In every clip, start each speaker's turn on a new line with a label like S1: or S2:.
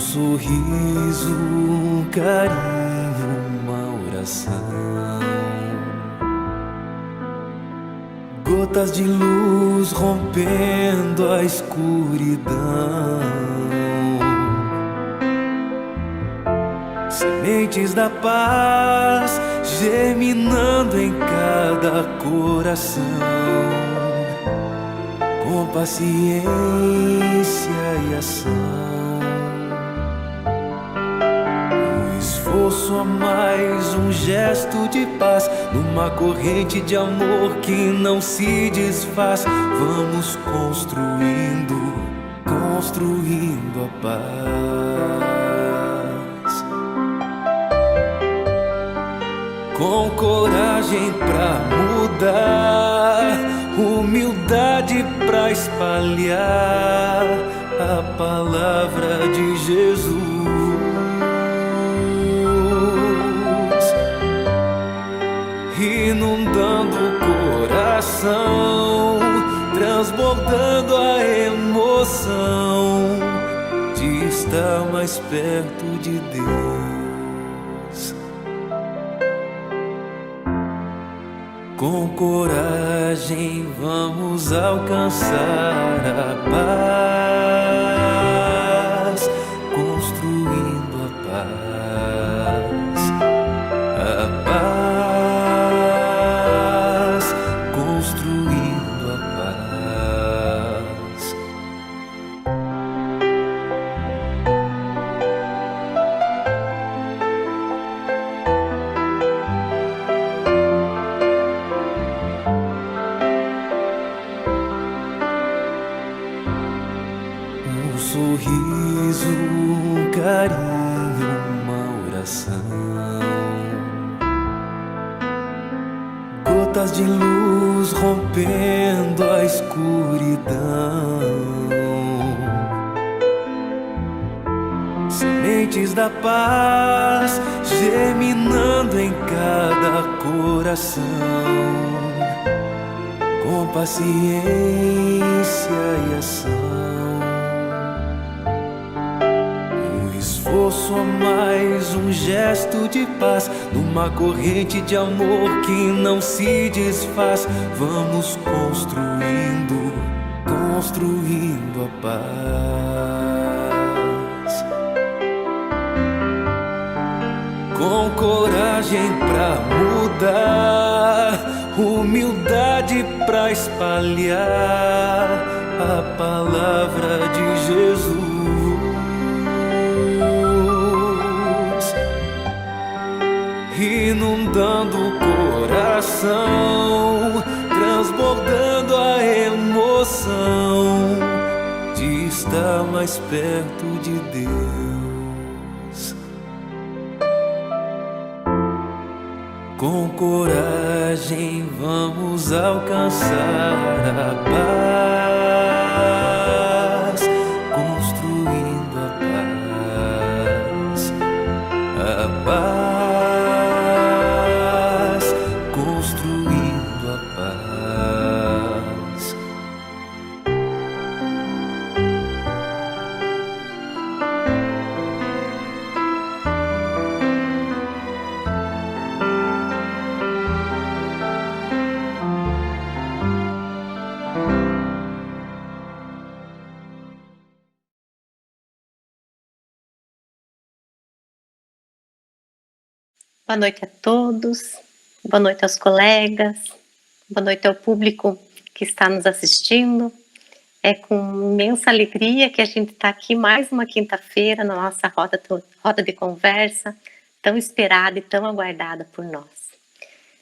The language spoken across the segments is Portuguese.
S1: sorriso, um carinho, uma oração. Gotas de luz rompendo a escuridão. Sementes da paz germinando em cada coração. Com paciência e ação. Esforço a mais, um gesto de paz, numa corrente de amor que não se desfaz. Vamos construindo, construindo a paz. Com coragem pra mudar, humildade pra espalhar a palavra de Jesus. Inundando o coração, transbordando a emoção de estar mais perto de Deus. Com coragem vamos alcançar a paz, construindo a paz, a paz. Sorriso, um carinho, uma oração. Gotas de luz rompendo a escuridão. Sementes da paz germinando em cada coração. Com paciência e ação. Esforço a mais, um gesto de paz, numa corrente de amor que não se desfaz. Vamos construindo, construindo a paz. Com coragem pra mudar, humildade pra espalhar a palavra de Jesus. Inundando o coração, transbordando a emoção de estar mais perto de Deus. Com coragem vamos alcançar a paz, construindo a paz, a paz.
S2: Boa noite a todos, boa noite aos colegas, boa noite ao público que está nos assistindo. É com imensa alegria que a gente está aqui mais uma quinta-feira na nossa roda de conversa, tão esperada e tão aguardada por nós.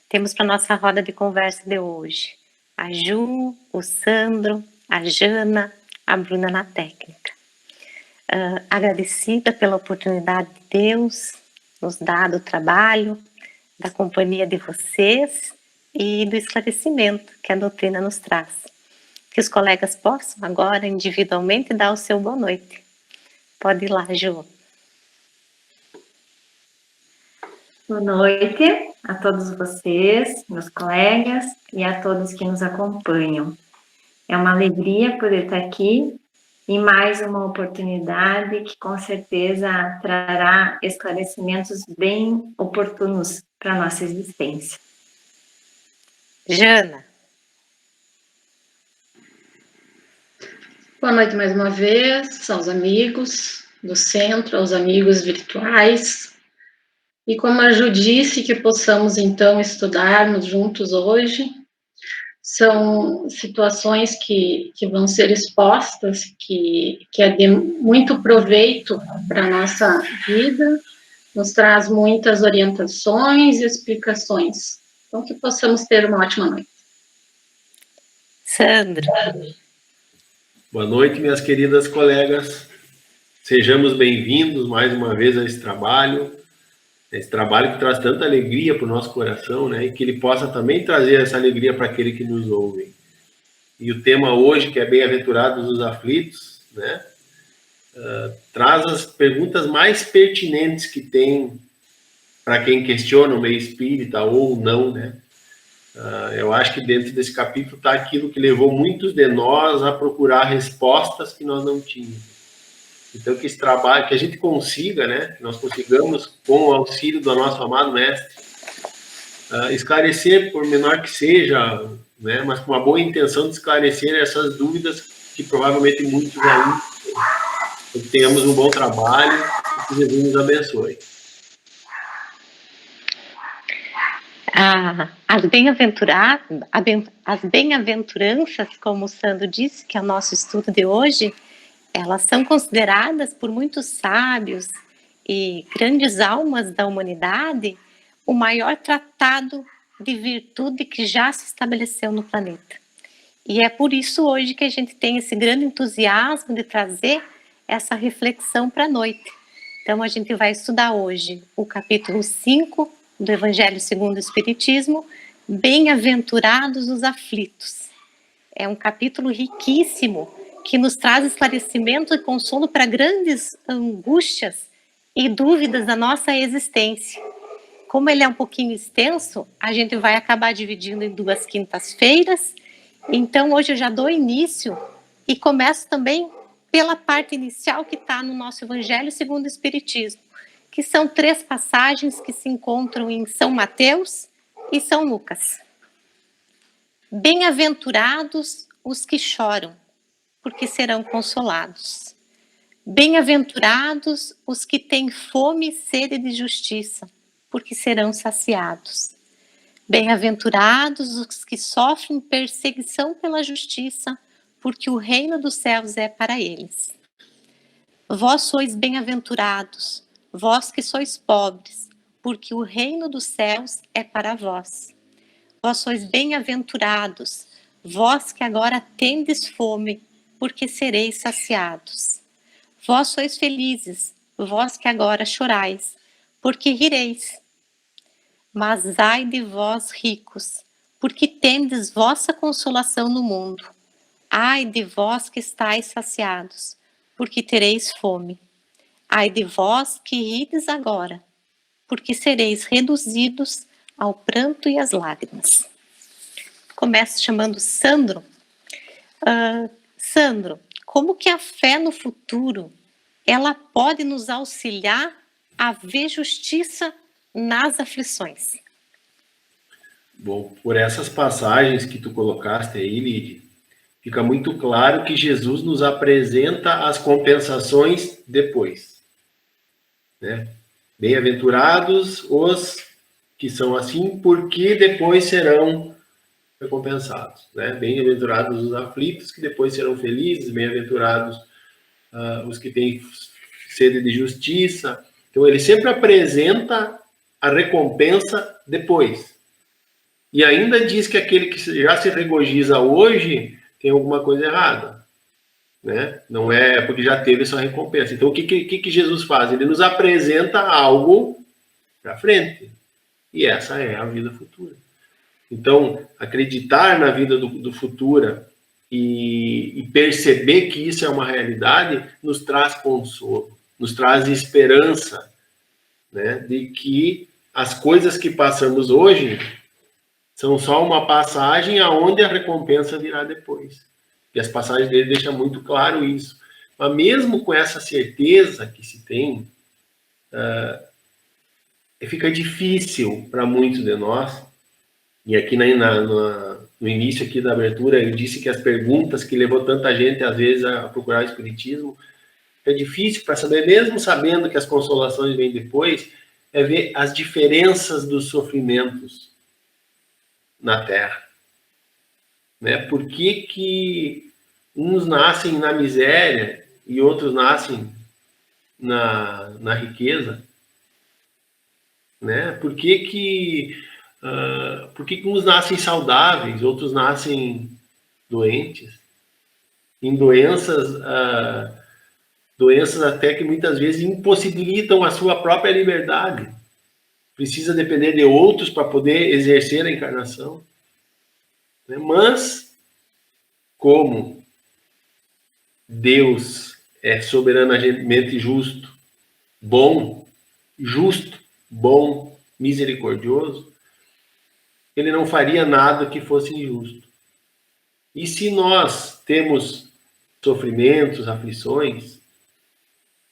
S2: Temos para nossa roda de conversa de hoje a Ju, o Sandro, a Jana, a Bruna na técnica. Agradecida pela oportunidade de Deus nos dado o trabalho, da companhia de vocês e do esclarecimento que a doutrina nos traz. Que os colegas possam agora individualmente dar o seu boa noite. Pode ir lá, Ju.
S3: Boa noite a todos vocês, meus colegas e a todos que nos acompanham. É uma alegria poder estar aqui em mais uma oportunidade que com certeza trará esclarecimentos bem oportunos para a nossa existência.
S2: Jana.
S4: Boa noite mais uma vez aos amigos do centro, aos amigos virtuais. E como a Ju disse, que possamos então estudarmos juntos hoje. São situações que vão ser expostas, que é de muito proveito para a nossa vida, nos traz muitas orientações e explicações. Então, que possamos ter uma ótima noite.
S2: Sandro.
S5: Boa noite, minhas queridas colegas. Sejamos bem-vindos mais uma vez a esse trabalho que traz tanta alegria para o nosso coração, né? E que ele possa também trazer essa alegria para aquele que nos ouve. E o tema hoje, que é Bem-aventurados os aflitos, né? Traz as perguntas mais pertinentes que tem para quem questiona o meio espírita ou não, né? Eu acho que dentro desse capítulo está aquilo que levou muitos de nós a procurar respostas que nós não tínhamos. Então, que esse trabalho, que a gente consiga, né, que nós consigamos, com o auxílio do nosso amado mestre, esclarecer, por menor que seja, né, mas com uma boa intenção de esclarecer essas dúvidas que provavelmente muitos ainda têm. Que tenhamos um bom trabalho e que Jesus nos abençoe.
S2: As bem-aventuranças, como o Sandro disse, que é o nosso estudo de hoje, elas são consideradas por muitos sábios e grandes almas da humanidade o maior tratado de virtude que já se estabeleceu no planeta. E é por isso hoje que a gente tem esse grande entusiasmo de trazer essa reflexão para a noite. Então a gente vai estudar hoje o capítulo 5 do Evangelho segundo o Espiritismo, Bem-aventurados os aflitos. É um capítulo riquíssimo, que nos traz esclarecimento e consolo para grandes angústias e dúvidas da nossa existência. Como ele é um pouquinho extenso, a gente vai acabar dividindo em 2 quintas-feiras. Então, hoje eu já dou início e começo também pela parte inicial que está no nosso Evangelho segundo o Espiritismo, que são 3 passagens que se encontram em São Mateus e São Lucas. Bem-aventurados os que choram, porque serão consolados. Bem-aventurados os que têm fome e sede de justiça, porque serão saciados. Bem-aventurados os que sofrem perseguição pela justiça, porque o reino dos céus é para eles. Vós sois bem-aventurados, vós que sois pobres, porque o reino dos céus é para vós. Vós sois bem-aventurados, vós que agora tendes fome, porque sereis saciados. Vós sois felizes, vós que agora chorais, porque rireis. Mas ai de vós ricos, porque tendes vossa consolação no mundo. Ai de vós que estáis saciados, porque tereis fome. Ai de vós que rides agora, porque sereis reduzidos ao pranto e às lágrimas. Começo chamando Sandro. Sandro, como que a fé no futuro, ela pode nos auxiliar a ver justiça nas aflições?
S5: Bom, por essas passagens que tu colocaste aí, Lídia, fica muito claro que Jesus nos apresenta as compensações depois, né? Bem-aventurados os que são assim, porque depois serão recompensados, né? Bem-aventurados os aflitos, que depois serão felizes. Bem-aventurados os que têm sede de justiça. Então ele sempre apresenta a recompensa depois. E ainda diz que aquele que já se regozija hoje tem alguma coisa errada, né? Não é porque já teve sua recompensa. Então o que Jesus faz? Ele nos apresenta algo para frente. E essa é a vida futura. Então, acreditar na vida do futuro e perceber que isso é uma realidade nos traz consolo, nos traz esperança, né, de que as coisas que passamos hoje são só uma passagem aonde a recompensa virá depois. E as passagens dele deixam muito claro isso. Mas mesmo com essa certeza que se tem, fica difícil para muitos de nós, e aqui no início aqui da abertura eu disse que as perguntas que levou tanta gente às vezes a procurar o espiritismo, é difícil para saber, mesmo sabendo que as consolações vêm depois, é ver as diferenças dos sofrimentos na Terra. Né? Por que uns nascem na miséria e outros nascem na riqueza? Né? Por que uns nascem saudáveis, outros nascem doentes? Em doenças até que muitas vezes impossibilitam a sua própria liberdade. Precisa depender de outros para poder exercer a encarnação. Mas, como Deus é soberanamente justo, bom, misericordioso, ele não faria nada que fosse injusto. E se nós temos sofrimentos, aflições,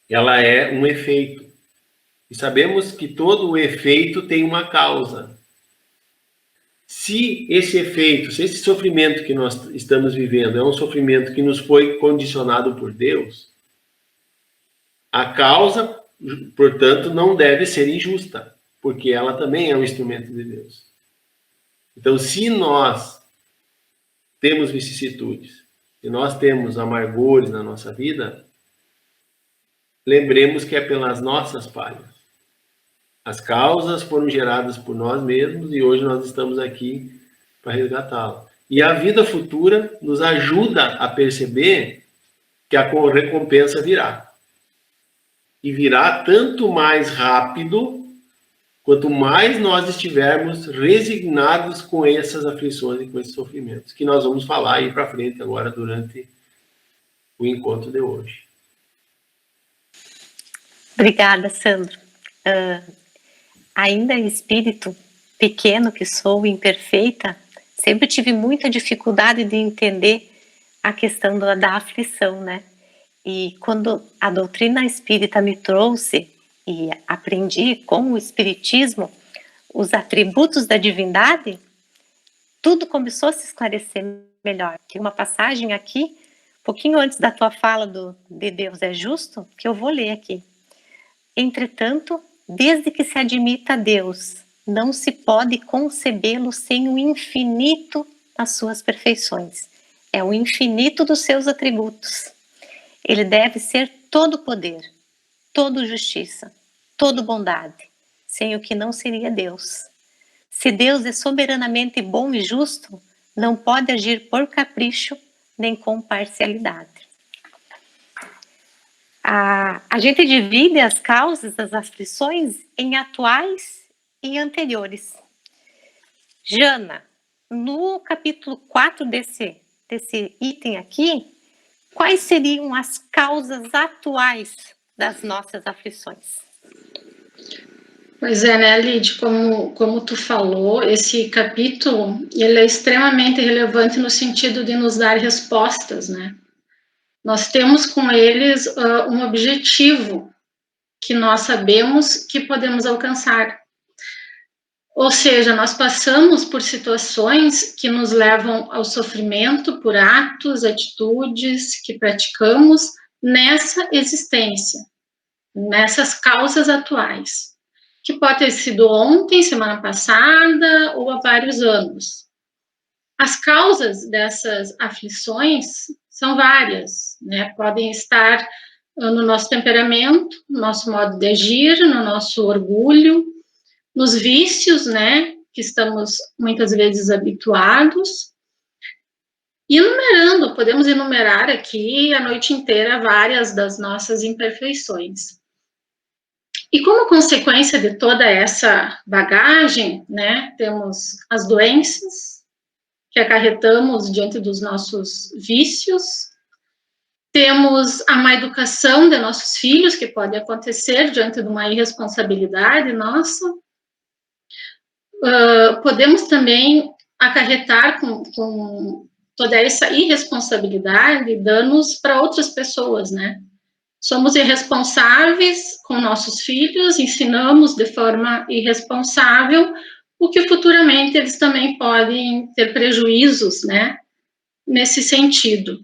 S5: ela é um efeito. E sabemos que todo o efeito tem uma causa. Se esse efeito, se esse sofrimento que nós estamos vivendo é um sofrimento que nos foi condicionado por Deus, a causa, portanto, não deve ser injusta, porque ela também é um instrumento de Deus. Então, se nós temos vicissitudes, se nós temos amargores na nossa vida, lembremos que é pelas nossas falhas. As causas foram geradas por nós mesmos e hoje nós estamos aqui para resgatá-las. E a vida futura nos ajuda a perceber que a recompensa virá. E virá tanto mais rápido, quanto mais nós estivermos resignados com essas aflições e com esses sofrimentos, que nós vamos falar aí para frente agora durante o encontro de hoje.
S2: Obrigada, Sandro. Ainda espírito pequeno que sou, imperfeita, sempre tive muita dificuldade de entender a questão da aflição, né? E quando a doutrina espírita me trouxe e aprendi com o espiritismo os atributos da divindade, tudo começou a se esclarecer melhor. Tem uma passagem aqui, pouquinho antes da tua fala de Deus é justo, que eu vou ler aqui. Entretanto, desde que se admita Deus, não se pode concebê-lo sem o infinito nas suas perfeições. É o infinito dos seus atributos. Ele deve ser todo poder, todo justiça, todo bondade, sem o que não seria Deus. Se Deus é soberanamente bom e justo, não pode agir por capricho nem com parcialidade. A gente divide as causas das aflições em atuais e anteriores. Jana, no capítulo 4 desse item aqui, quais seriam as causas atuais das nossas aflições?
S4: Pois é, né, Lid, como tu falou, esse capítulo ele é extremamente relevante no sentido de nos dar respostas, né? Nós temos com eles um objetivo que nós sabemos que podemos alcançar. Ou seja, nós passamos por situações que nos levam ao sofrimento por atos, atitudes que praticamos nessa existência, nessas causas atuais, que pode ter sido ontem, semana passada ou há vários anos. As causas dessas aflições são várias, né? Podem estar no nosso temperamento, no nosso modo de agir, no nosso orgulho, nos vícios, né? Que estamos muitas vezes habituados. Podemos enumerar aqui a noite inteira várias das nossas imperfeições. E como consequência de toda essa bagagem, né? Temos as doenças que acarretamos diante dos nossos vícios, temos a má educação de nossos filhos, que pode acontecer diante de uma irresponsabilidade nossa, podemos também acarretar com toda essa irresponsabilidade dá-nos para outras pessoas, né? Somos irresponsáveis com nossos filhos, ensinamos de forma irresponsável, o que futuramente eles também podem ter prejuízos, né, nesse sentido.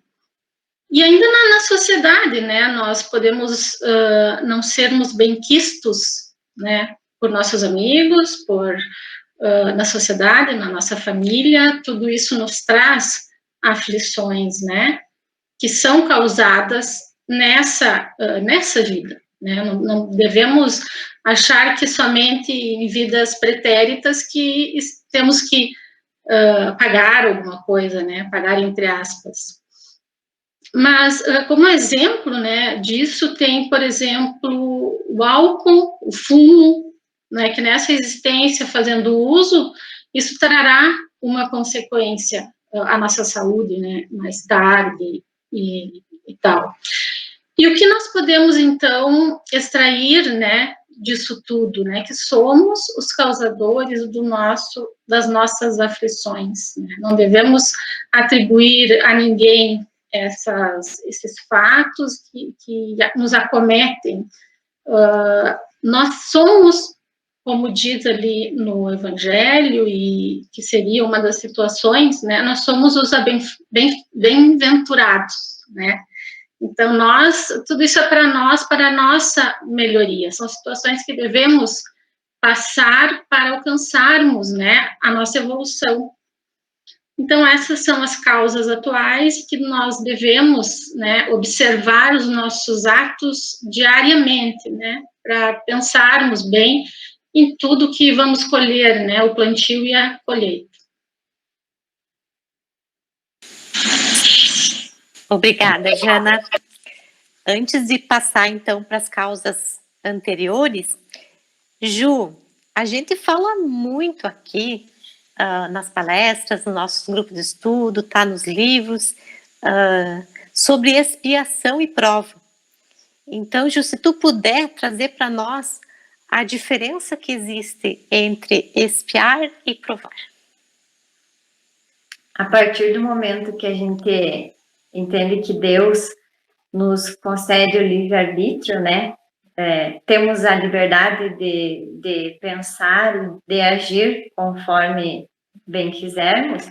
S4: E ainda na sociedade, né, nós podemos não sermos benquistos, né, por nossos amigos, na sociedade, na nossa família, tudo isso nos traz aflições, né, que são causadas nessa vida, né? Não devemos achar que somente em vidas pretéritas que temos que pagar alguma coisa, né? Pagar entre aspas. Mas, como exemplo, né, disso tem, por exemplo, o álcool, o fumo, né, que nessa existência, fazendo uso, isso trará uma consequência à nossa saúde, né, mais tarde e tal. E o que nós podemos, então, extrair, né, disso tudo, né, que somos os causadores das nossas aflições, né? Não devemos atribuir a ninguém esses fatos que nos acometem. Nós somos, como diz ali no Evangelho, e que seria uma das situações, né, nós somos os bem-aventurados, né? Então, tudo isso é para nós, para a nossa melhoria. São situações que devemos passar para alcançarmos, né, a nossa evolução. Então, essas são as causas atuais que nós devemos, né, observar os nossos atos diariamente, né, para pensarmos bem em tudo que vamos colher, né, o plantio e a colheita.
S2: Obrigada, Jana. Antes de passar, então, para as causas anteriores, Ju, a gente fala muito aqui nas palestras, no nosso grupo de estudo, tá nos livros, sobre expiação e prova. Então, Ju, se tu puder trazer para nós a diferença que existe entre expiar e provar.
S3: A partir do momento que a gente entende que Deus nos concede o livre-arbítrio, né? Temos a liberdade de pensar, de agir conforme bem quisermos,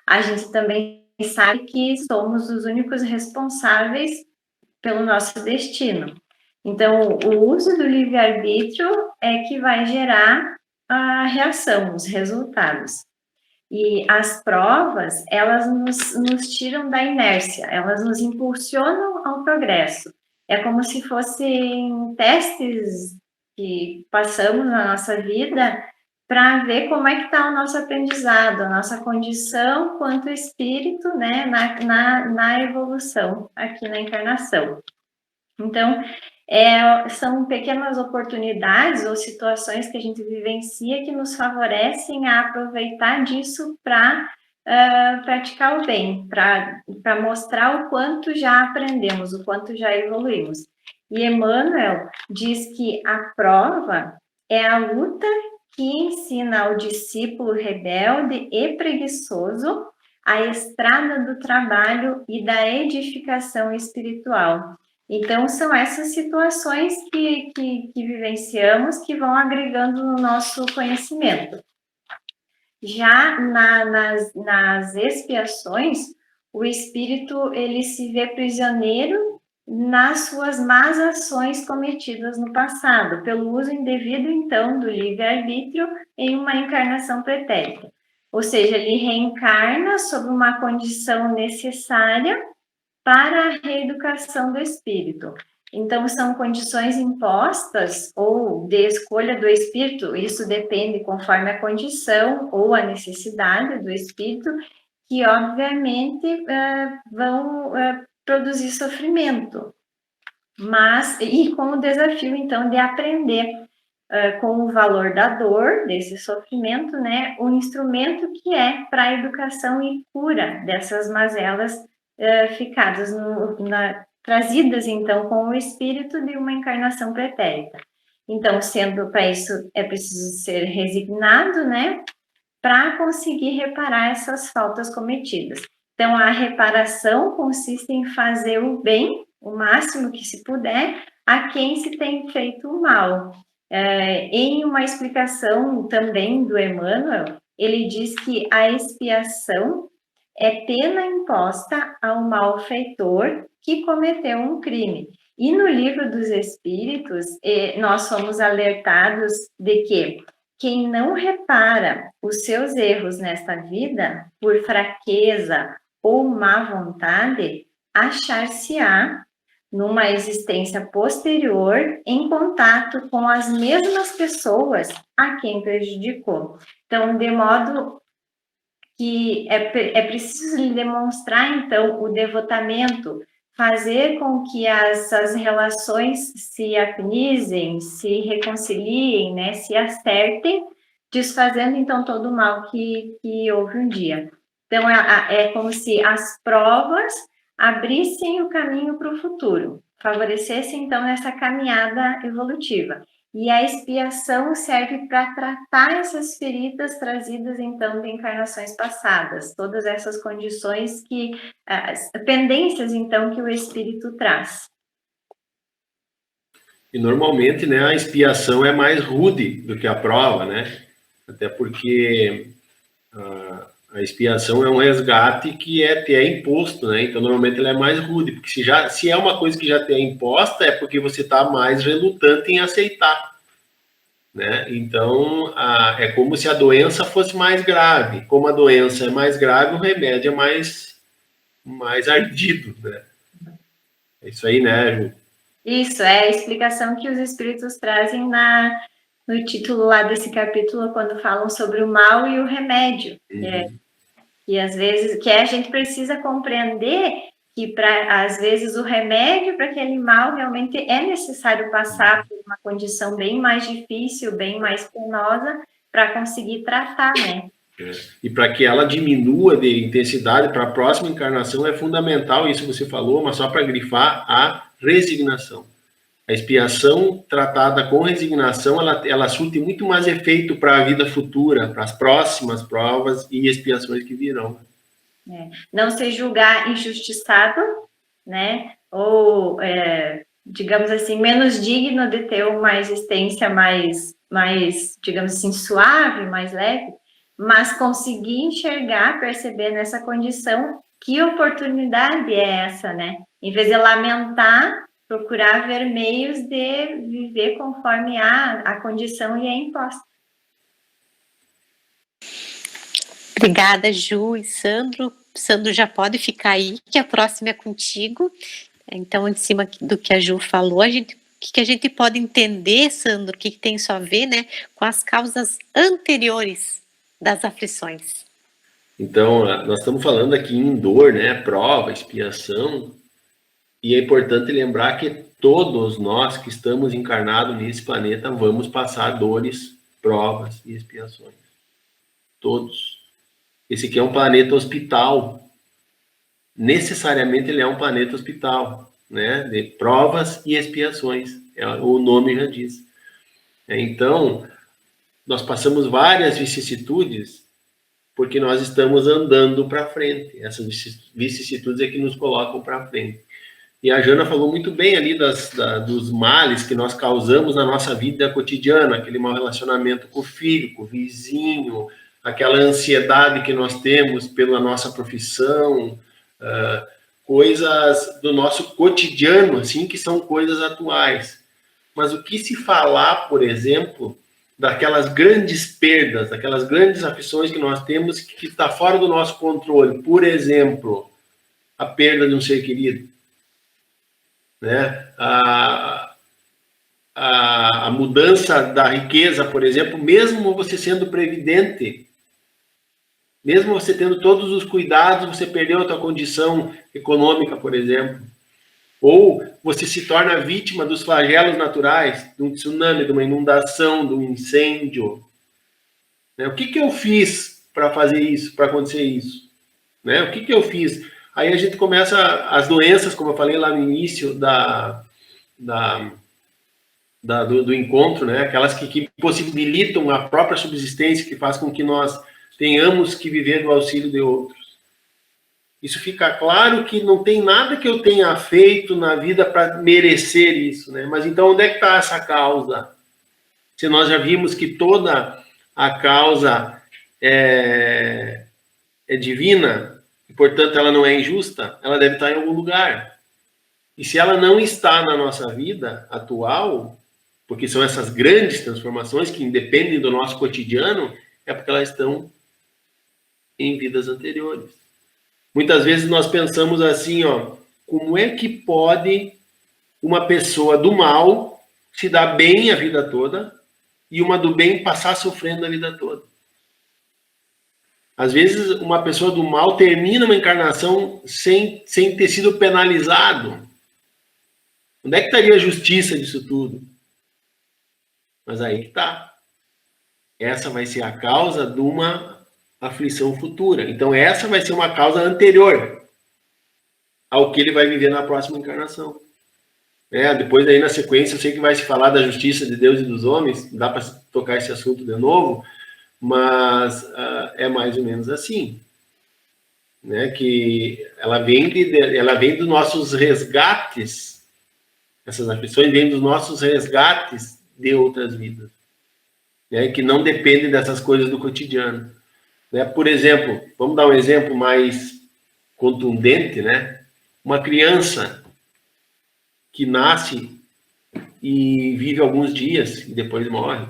S3: a gente também sabe que somos os únicos responsáveis pelo nosso destino. Então, o uso do livre-arbítrio é que vai gerar a reação, os resultados. E as provas, elas nos tiram da inércia, elas nos impulsionam ao progresso. É como se fossem testes que passamos na nossa vida para ver como é que está o nosso aprendizado, a nossa condição quanto espírito, né, na evolução, aqui na encarnação. Então, são pequenas oportunidades ou situações que a gente vivencia que nos favorecem a aproveitar disso para praticar o bem, para mostrar o quanto já aprendemos, o quanto já evoluímos. E Emmanuel diz que a prova é a luta que ensina ao discípulo rebelde e preguiçoso a estrada do trabalho e da edificação espiritual. Então, são essas situações que vivenciamos que vão agregando no nosso conhecimento. Já nas expiações, o espírito ele se vê prisioneiro nas suas más ações cometidas no passado, pelo uso indevido, então, do livre-arbítrio em uma encarnação pretérita. Ou seja, ele reencarna sob uma condição necessária para a reeducação do espírito. Então, são condições impostas ou de escolha do espírito, isso depende conforme a condição ou a necessidade do espírito, que obviamente vão produzir sofrimento, e com o desafio, então, de aprender com o valor da dor, desse sofrimento, né, o instrumento que é para a educação e cura dessas mazelas ficadas trazidas, então, com o espírito de uma encarnação pretérita. Então, sendo para isso, é preciso ser resignado, né, para conseguir reparar essas faltas cometidas. Então, a reparação consiste em fazer o bem, o máximo que se puder, a quem se tem feito o mal. Em uma explicação também do Emmanuel, ele diz que a expiação é pena imposta ao malfeitor que cometeu um crime. E no Livro dos Espíritos, nós somos alertados de que quem não repara os seus erros nesta vida, por fraqueza ou má vontade, achar-se-á numa existência posterior em contato com as mesmas pessoas a quem prejudicou. Então, de modo que é preciso lhe demonstrar, então, o devotamento, fazer com que essas relações se afinizem, se reconciliem, né, se acertem, desfazendo, então, todo o mal que houve um dia. Então, é como se as provas abrissem o caminho para o futuro, favorecessem, então, essa caminhada evolutiva. E a expiação serve para tratar essas feridas trazidas, então, de encarnações passadas, todas essas condições as pendências, então, que o espírito traz.
S5: E normalmente, né, a expiação é mais rude do que a prova, né? Até porque a expiação é um resgate que é imposto, né? Então, normalmente ela é mais rude, porque se é uma coisa que já te é imposta, é porque você está mais relutante em aceitar, né? Então, é como se a doença fosse mais grave. Como a doença é mais grave, o remédio é mais ardido, né? É isso aí, né, Ju?
S3: Isso, é a explicação que os espíritos trazem no título lá desse capítulo, quando falam sobre o mal e o remédio. E às vezes, que a gente precisa compreender que, às vezes, o remédio para aquele mal realmente é necessário passar por uma condição bem mais difícil, bem mais penosa, para conseguir tratar, né?
S5: E para que ela diminua de intensidade para a próxima encarnação, é fundamental, isso você falou, mas só para grifar, a resignação. A expiação tratada com resignação, ela surte muito mais efeito para a vida futura, para as próximas provas e expiações que virão.
S3: Não se julgar injustiçado, né? Ou, digamos assim, menos digno de ter uma existência mais, digamos assim, suave, mais leve, mas conseguir enxergar, perceber nessa condição que oportunidade é essa, né? Em vez de lamentar, procurar ver meios de viver conforme a condição lhe é imposta.
S2: Obrigada, Ju e Sandro. Sandro já pode ficar aí, que a próxima é contigo. Então, em cima do que a Ju falou, o que a gente pode entender, Sandro, o que tem isso a ver, né, com as causas anteriores das aflições?
S5: Então, nós estamos falando aqui em dor, né, prova, expiação, e é importante lembrar que todos nós que estamos encarnados nesse planeta vamos passar dores, provas e expiações. Todos. Esse aqui é um planeta hospital. Necessariamente ele é um planeta hospital, né? De provas e expiações. O nome já diz. Então, nós passamos várias vicissitudes porque nós estamos andando para frente. Essas vicissitudes é que nos colocam para frente. E a Jana falou muito bem ali dos males que nós causamos na nossa vida cotidiana, aquele mau relacionamento com o filho, com o vizinho, aquela ansiedade que nós temos pela nossa profissão, coisas do nosso cotidiano, assim, que são coisas atuais. Mas o que se falar, por exemplo, daquelas grandes perdas, daquelas grandes aflições que nós temos que está fora do nosso controle? Por exemplo, a perda de um ser querido, né? A mudança da riqueza, por exemplo, mesmo você sendo previdente, mesmo você tendo todos os cuidados, você perdeu a tua condição econômica, por exemplo. Ou você se torna vítima dos flagelos naturais, de um tsunami, de uma inundação, de um incêndio. Né? O que eu fiz para fazer isso, para acontecer isso? Né? O que eu fiz? Aí a gente começa as doenças, como eu falei lá no início do encontro, né? Aquelas que possibilitam a própria subsistência, que faz com que nós tenhamos que viver do auxílio de outros. Isso fica claro que não tem nada que eu tenha feito na vida para merecer isso, né? Mas então onde é que está essa causa? Se nós já vimos que toda a causa é divina, e portanto ela não é injusta, ela deve estar em algum lugar. E se ela não está na nossa vida atual, porque são essas grandes transformações que independem do nosso cotidiano, é porque elas estão em vidas anteriores. Muitas vezes nós pensamos assim, ó, como é que pode uma pessoa do mal se dar bem a vida toda e uma do bem passar sofrendo a vida toda? Às vezes uma pessoa do mal termina uma encarnação sem ter sido penalizado. Onde é que estaria a justiça disso tudo? Mas aí que está. Essa vai ser a causa de uma aflição futura. Então essa vai ser uma causa anterior ao que ele vai viver na próxima encarnação. Depois aí na sequência eu sei que vai se falar da justiça de Deus e dos homens, dá para tocar esse assunto de novo, mas é mais ou menos assim, né? Que ela vem dos nossos resgates, essas aflições vêm dos nossos resgates de outras vidas, né? Que não dependem dessas coisas do cotidiano. Por exemplo, vamos dar um exemplo mais contundente, né? Uma criança que nasce e vive alguns dias e depois morre.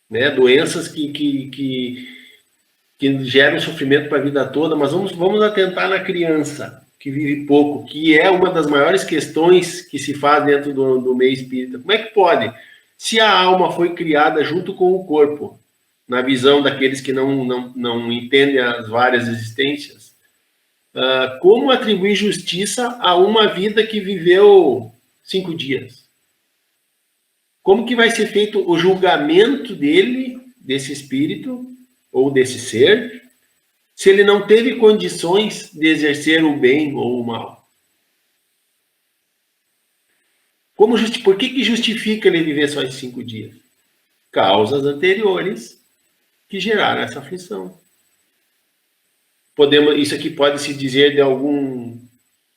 S5: Né? Doenças que geram sofrimento para a vida toda, mas vamos atentar na criança que vive pouco, que é uma das maiores questões que se faz dentro do meio espírita. Como é que pode? Se a alma foi criada junto com o corpo, na visão daqueles que não entendem as várias existências, como atribuir justiça a uma vida que viveu 5 dias? Como que vai ser feito o julgamento dele, desse espírito, ou desse ser, se ele não teve condições de exercer o bem ou o mal? Por que justifica ele viver só esses 5 dias? Causas anteriores que geraram essa aflição. Isso aqui pode se dizer de algum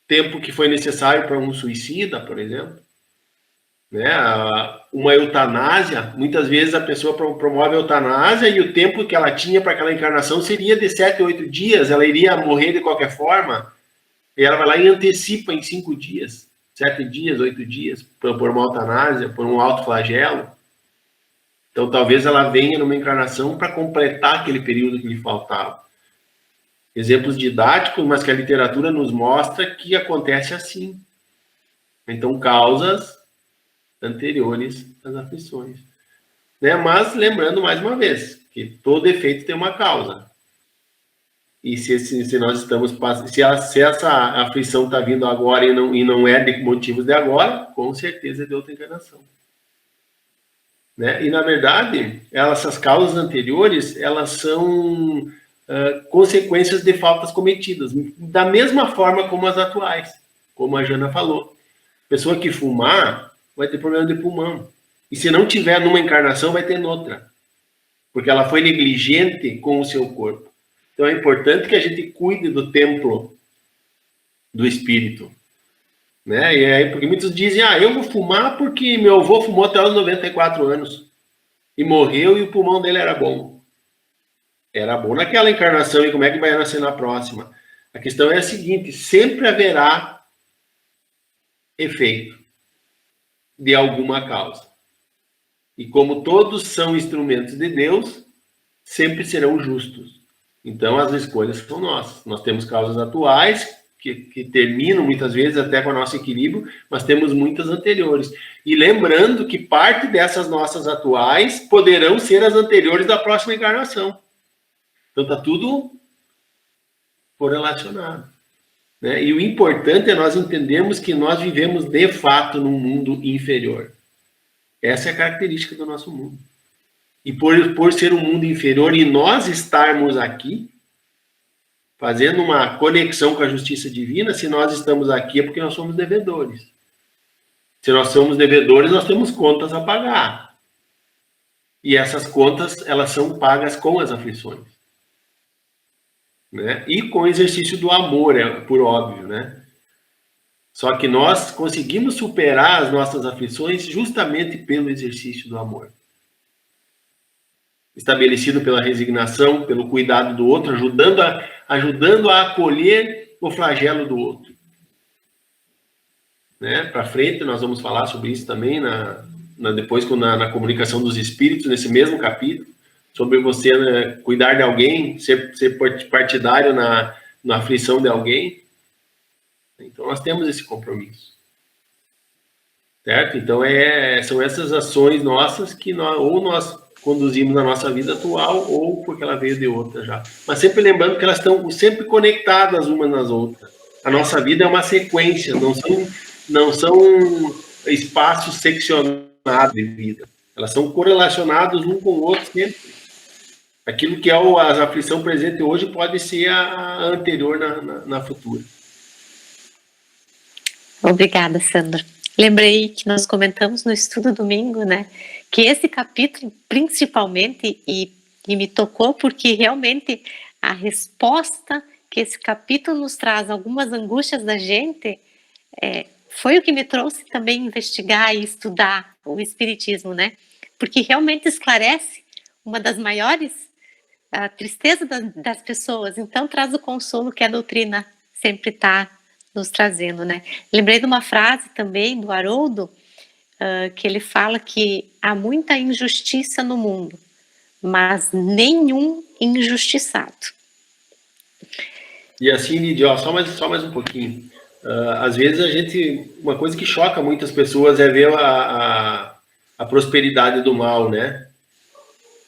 S5: tempo que foi necessário para um suicida, por exemplo. Né? Uma eutanásia, muitas vezes a pessoa promove a eutanásia e o tempo que ela tinha para aquela encarnação seria de 7 a 8 dias, ela iria morrer de qualquer forma, e ela vai lá e antecipa em 5 dias, 7 dias, 8 dias, por uma eutanásia, por um autoflagelo. Então talvez ela venha numa encarnação para completar aquele período que lhe faltava. Exemplos didáticos, mas que a literatura nos mostra que acontece assim. Então, causas anteriores às aflições. Né? Mas, lembrando mais uma vez, que todo efeito tem uma causa. E se nós estamos se essa aflição está vindo agora e não é de motivos de agora, com certeza é de outra encarnação. Né? E, na verdade, essas causas anteriores, elas são consequências de faltas cometidas, da mesma forma como as atuais, como a Jana falou. Pessoa que fumar vai ter problema de pulmão. E se não tiver numa encarnação, vai ter noutra. Porque ela foi negligente com o seu corpo. Então é importante que a gente cuide do templo do espírito. Né? E aí, porque muitos dizem, eu vou fumar porque meu avô fumou até os 94 anos. E morreu e o pulmão dele era bom. Era bom naquela encarnação, e como é que vai nascer na próxima? A questão é a seguinte, sempre haverá efeito de alguma causa. E como todos são instrumentos de Deus, sempre serão justos. Então as escolhas são nossas. Nós temos causas atuais, que terminam muitas vezes até com o nosso equilíbrio, mas temos muitas anteriores. E lembrando que parte dessas nossas atuais poderão ser as anteriores da próxima encarnação. Então está tudo correlacionado. Né? E o importante é nós entendermos que nós vivemos de fato num mundo inferior. Essa é a característica do nosso mundo. E por ser um mundo inferior e nós estarmos aqui, fazendo uma conexão com a justiça divina, se nós estamos aqui é porque nós somos devedores. Se nós somos devedores, nós temos contas a pagar. E essas contas, elas são pagas com as aflições. né? E com o exercício do amor, por óbvio, né? Só que nós conseguimos superar as nossas aflições justamente pelo exercício do amor. Estabelecido pela resignação, pelo cuidado do outro, ajudando a acolher o flagelo do outro. Né? Para frente, nós vamos falar sobre isso também depois na comunicação dos espíritos, nesse mesmo capítulo, sobre você, né, cuidar de alguém, ser partidário na aflição de alguém. Então, nós temos esse compromisso. Certo? Então, são essas ações nossas que nós conduzimos na nossa vida atual, ou porque ela veio de outra já. Mas sempre lembrando que elas estão sempre conectadas umas nas outras. A nossa vida é uma sequência, não são espaços seccionados de vida. Elas são correlacionadas um com o outro sempre. Aquilo que é a aflição presente hoje pode ser a anterior na futura.
S2: Obrigada, Sandra. Lembrei que nós comentamos no estudo domingo, né, que esse capítulo, principalmente, e me tocou porque realmente a resposta que esse capítulo nos traz, algumas angústias da gente, foi o que me trouxe também investigar e estudar o Espiritismo, né, porque realmente esclarece uma das maiores tristezas das pessoas, então traz o consolo que a doutrina sempre está nos trazendo, né. Lembrei de uma frase também do Haroldo, que ele fala que há muita injustiça no mundo, mas nenhum injustiçado.
S5: E assim, Lídia, só mais um pouquinho. Às vezes uma coisa que choca muitas pessoas é ver a prosperidade do mal, né?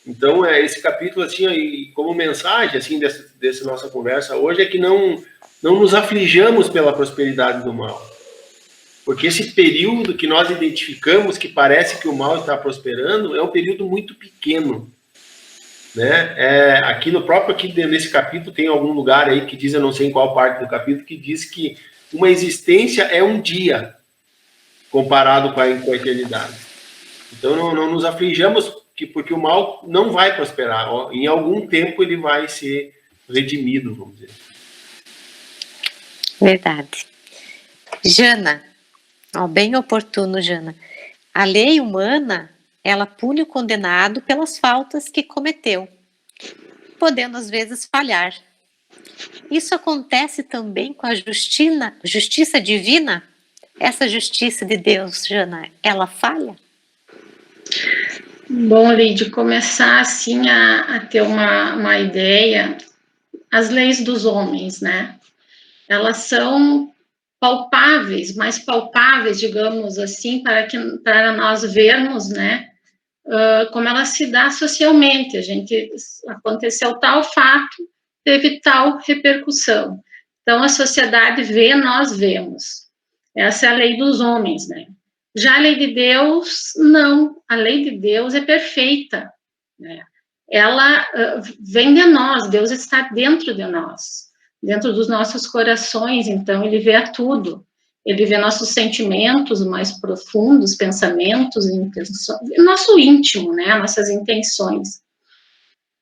S5: Então, esse capítulo, assim, como mensagem, assim, dessa nossa conversa hoje, é que não nos aflijamos pela prosperidade do mal. Porque esse período que nós identificamos, que parece que o mal está prosperando, é um período muito pequeno. Né? Aqui nesse capítulo, tem algum lugar aí que diz, eu não sei em qual parte do capítulo, que diz que uma existência é um dia, comparado com a eternidade. Então, não nos aflijamos, porque o mal não vai prosperar. Em algum tempo ele vai ser redimido, vamos dizer.
S2: Verdade. Jana, bem oportuno, Jana. A lei humana, ela pune o condenado pelas faltas que cometeu, podendo às vezes falhar. Isso acontece também com a justiça divina? Essa justiça de Deus, Jana, ela falha?
S4: Bom, Lídia, começar assim a ter uma ideia, as leis dos homens, né? Elas são palpáveis, mais palpáveis, digamos assim, para nós vermos, né, como ela se dá socialmente. Aconteceu tal fato, teve tal repercussão. Então, a sociedade vê, nós vemos. Essa é a lei dos homens, né? Já a lei de Deus, não. A lei de Deus é perfeita, né? Ela vem de nós, Deus está dentro de nós, dentro dos nossos corações, então ele vê tudo. Ele vê nossos sentimentos mais profundos, pensamentos, intenções, nosso íntimo, né, nossas intenções.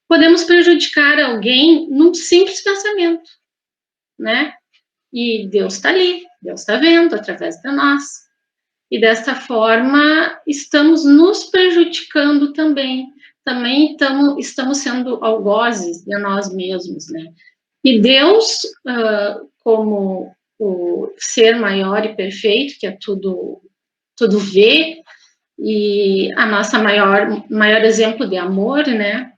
S4: Podemos prejudicar alguém num simples pensamento, né? E Deus está ali, Deus está vendo através de nós. E desta forma, estamos nos prejudicando também. Também estamos sendo algozes de nós mesmos, né? E Deus, como o ser maior e perfeito, que é tudo vê, e a nossa maior exemplo de amor, né?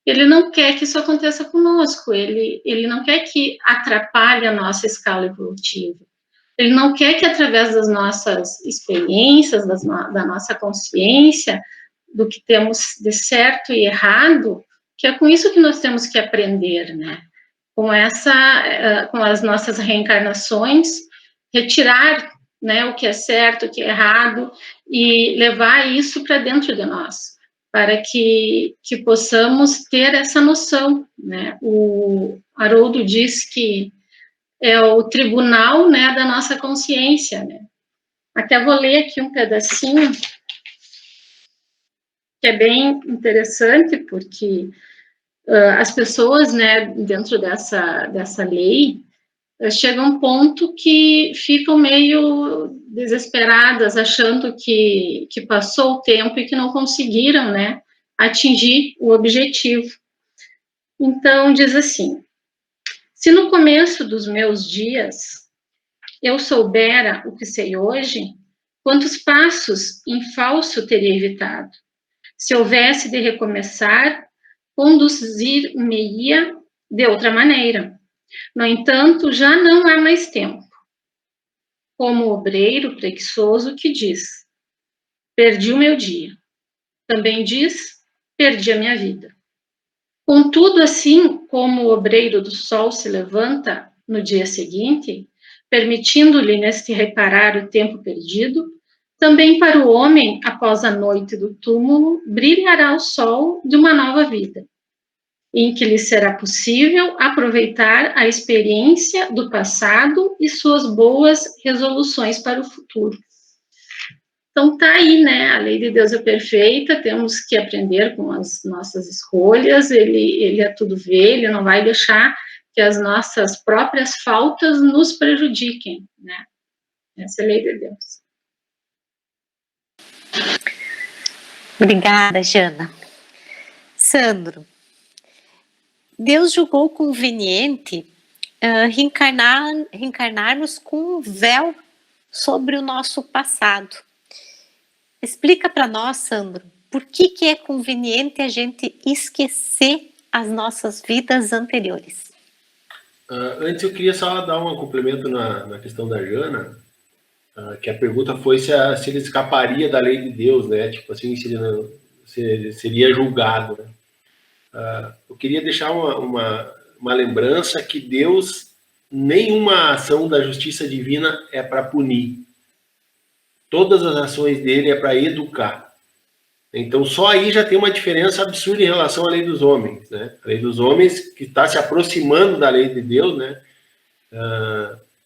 S4: Ele não quer que isso aconteça conosco, ele não quer que atrapalhe a nossa escala evolutiva. Ele não quer que, através das nossas experiências, da nossa consciência, do que temos de certo e errado, que é com isso que nós temos que aprender, né? Com as nossas reencarnações, retirar, né, o que é certo, o que é errado, e levar isso para dentro de nós, para que possamos ter essa noção, né? O Haroldo diz que é o tribunal, né, da nossa consciência, né? Até vou ler aqui um pedacinho, que é bem interessante, porque as pessoas, né, dentro dessa lei, chegam a um ponto que ficam meio desesperadas, achando que passou o tempo e que não conseguiram, né, atingir o objetivo. Então, diz assim: se no começo dos meus dias eu soubera o que sei hoje, quantos passos em falso teria evitado? Se houvesse de recomeçar, conduzir-me-ia de outra maneira. No entanto, já não há mais tempo. Como o obreiro preguiçoso que diz: perdi o meu dia. Também diz: perdi a minha vida. Contudo, assim como o obreiro do sol se levanta no dia seguinte, permitindo-lhe neste reparar o tempo perdido, também para o homem, após a noite do túmulo, brilhará o sol de uma nova vida, em que lhe será possível aproveitar a experiência do passado e suas boas resoluções para o futuro. Então tá aí, né? A lei de Deus é perfeita, temos que aprender com as nossas escolhas, ele é tudo vê, ele não vai deixar que as nossas próprias faltas nos prejudiquem, né? Essa é a lei de Deus.
S2: Obrigada, Jana. Sandro, Deus julgou conveniente reencarnarmos com um véu sobre o nosso passado. Explica para nós, Sandro, por que é conveniente a gente esquecer as nossas vidas anteriores?
S5: Antes eu queria só dar um complemento na questão da Jana, que a pergunta foi se ele escaparia da lei de Deus, né? Tipo assim, se ele seria julgado, né? Eu queria deixar uma lembrança que Deus, nenhuma ação da justiça divina é para punir. Todas as ações dele é para educar. Então, só aí já tem uma diferença absurda em relação à lei dos homens, né? A lei dos homens, que está se aproximando da lei de Deus, né?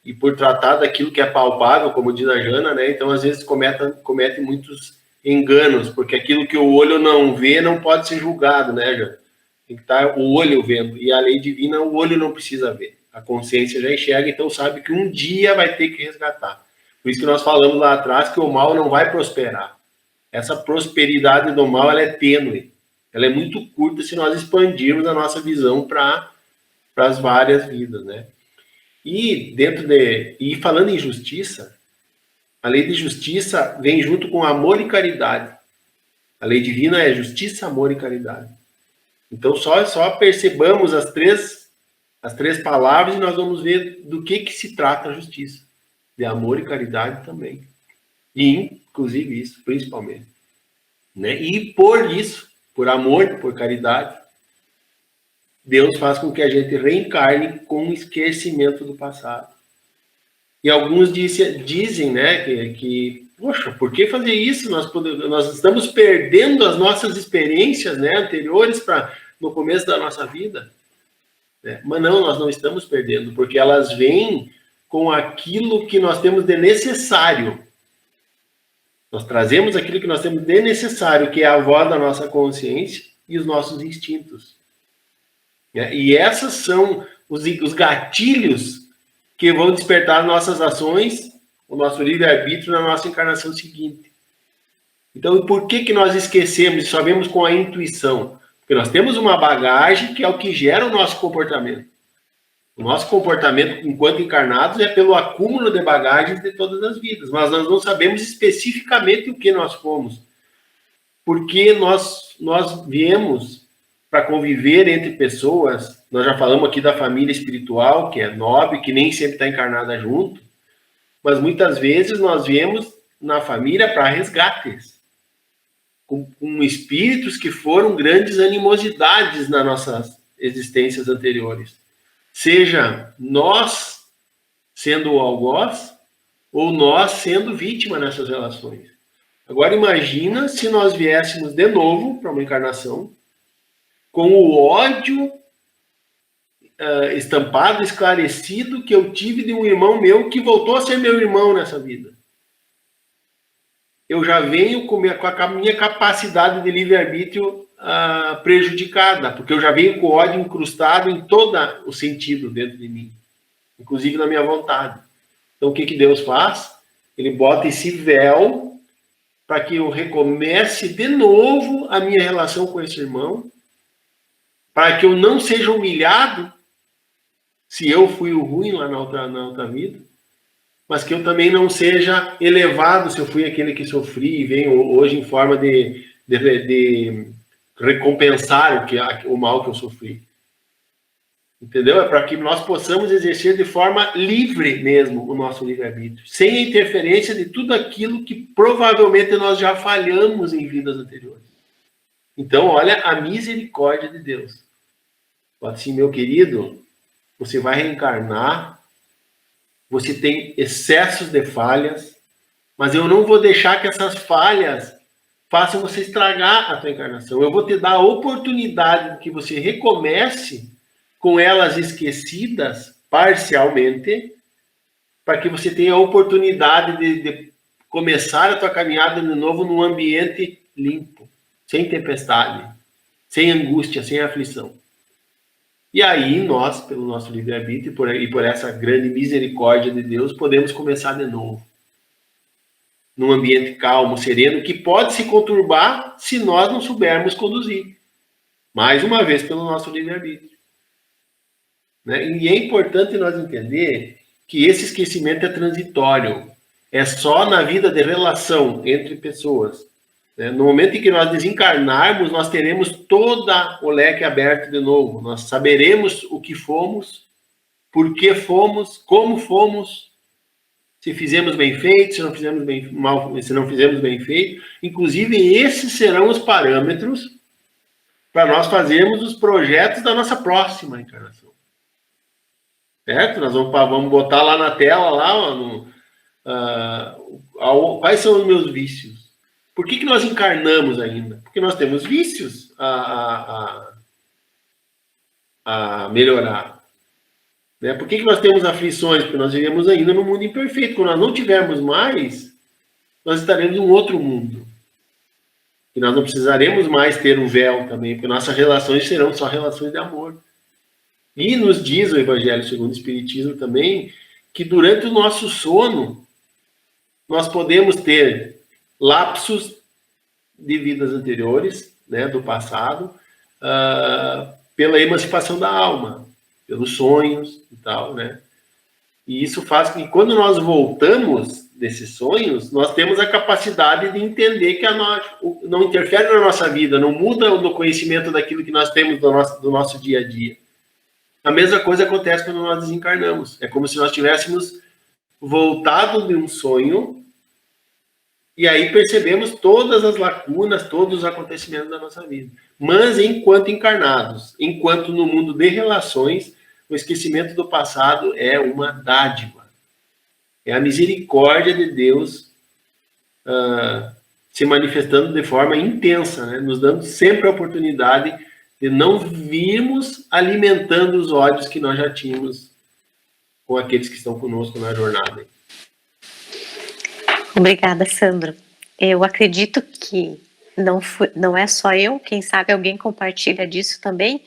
S5: E por tratar daquilo que é palpável, como diz a Jana, né? Então, às vezes, comete muitos enganos, porque aquilo que o olho não vê não pode ser julgado, né, Jana? Tem que estar o olho vendo. E a lei divina, o olho não precisa ver. A consciência já enxerga, então sabe que um dia vai ter que resgatar. Por isso que nós falamos lá atrás que o mal não vai prosperar. Essa prosperidade do mal, ela é tênue. Ela é muito curta se nós expandirmos a nossa visão para as várias vidas, né? E falando em justiça, a lei de justiça vem junto com amor e caridade. A lei divina é justiça, amor e caridade. Então só percebamos as três palavras e nós vamos ver do que se trata a justiça. De amor e caridade também. E, inclusive, isso, principalmente. Né? E por isso, por amor, por caridade, Deus faz com que a gente reencarne com o esquecimento do passado. E alguns dizem, né, que poxa, por que fazer isso? Nós estamos perdendo as nossas experiências, né, anteriores no começo da nossa vida. Né? Mas não, nós não estamos perdendo, porque elas vêm com aquilo que nós temos de necessário. Nós trazemos aquilo que nós temos de necessário, que é a voz da nossa consciência e os nossos instintos. E esses são os gatilhos que vão despertar nossas ações, o nosso livre-arbítrio na nossa encarnação seguinte. Então, por que nós esquecemos e só vemos com a intuição? Porque nós temos uma bagagem que é o que gera o nosso comportamento. O nosso comportamento, enquanto encarnados, é pelo acúmulo de bagagens de todas as vidas. Mas nós não sabemos especificamente o que nós fomos. Porque nós viemos para conviver entre pessoas. Nós já falamos aqui da família espiritual, que é nobre, que nem sempre está encarnada junto. Mas muitas vezes nós viemos na família para resgates. Com espíritos que foram grandes animosidades nas nossas existências anteriores. Seja nós sendo o algoz ou nós sendo vítima nessas relações. Agora imagina se nós viéssemos de novo para uma encarnação com o ódio estampado, esclarecido que eu tive de um irmão meu que voltou a ser meu irmão nessa vida. eu já venho com a minha capacidade de livre-arbítrio prejudicada, porque eu já venho com o ódio incrustado em todo o sentido dentro de mim, inclusive na minha vontade. Então, o que Deus faz? Ele bota esse véu para que eu recomece de novo a minha relação com esse irmão, para que eu não seja humilhado se eu fui o ruim lá na outra vida, mas que eu também não seja elevado se eu fui aquele que sofri e venho hoje em forma de recompensar o mal que eu sofri. Entendeu? É para que nós possamos exercer de forma livre mesmo o nosso livre-arbítrio, sem a interferência de tudo aquilo que provavelmente nós já falhamos em vidas anteriores. Então, olha a misericórdia de Deus. Fala assim, meu querido, você vai reencarnar, você tem excessos de falhas, mas eu não vou deixar que essas falhas façam você estragar a tua encarnação. Eu vou te dar a oportunidade de que você recomece com elas esquecidas, parcialmente, para que você tenha a oportunidade de começar a tua caminhada de novo num ambiente limpo, sem tempestade, sem angústia, sem aflição. E aí nós, pelo nosso livre-arbítrio e por essa grande misericórdia de Deus, podemos começar de novo. Num ambiente calmo, sereno, que pode se conturbar se nós não soubermos conduzir. Mais uma vez, pelo nosso livre-arbítrio. Né? E é importante nós entender que esse esquecimento é transitório. É só na vida de relação entre pessoas. Né? No momento em que nós desencarnarmos, nós teremos todo o leque aberto de novo. Nós saberemos o que fomos, por que fomos, como fomos, se fizemos bem feito, se não fizemos bem mal, se não fizemos bem feito. Inclusive, esses serão os parâmetros para nós fazermos os projetos da nossa próxima encarnação. Certo? Nós vamos botar lá na tela, quais são os meus vícios. Por que nós encarnamos ainda? Porque nós temos vícios a melhorar. Né? Por que nós temos aflições? Porque nós vivemos ainda num mundo imperfeito. Quando nós não tivermos mais, nós estaremos em um outro mundo. E nós não precisaremos mais ter um véu também, porque nossas relações serão só relações de amor. E nos diz o Evangelho segundo o Espiritismo também, que durante o nosso sono, nós podemos ter lapsos de vidas anteriores, né, do passado, pela emancipação da alma, pelos sonhos e tal, né? E isso faz que quando nós voltamos desses sonhos, nós temos a capacidade de entender que não interfere na nossa vida, não muda o conhecimento daquilo que nós temos do nosso dia a dia. A mesma coisa acontece quando nós desencarnamos. É como se nós tivéssemos voltado de um sonho e aí percebemos todas as lacunas, todos os acontecimentos da nossa vida. Mas enquanto encarnados, enquanto no mundo de relações, o esquecimento do passado é uma dádiva. É a misericórdia de Deus se manifestando de forma intensa, né? Nos dando sempre a oportunidade de não virmos alimentando os ódios que nós já tínhamos com aqueles que estão conosco na jornada.
S2: Obrigada, Sandro. Eu acredito que não é só eu, quem sabe alguém compartilha disso também,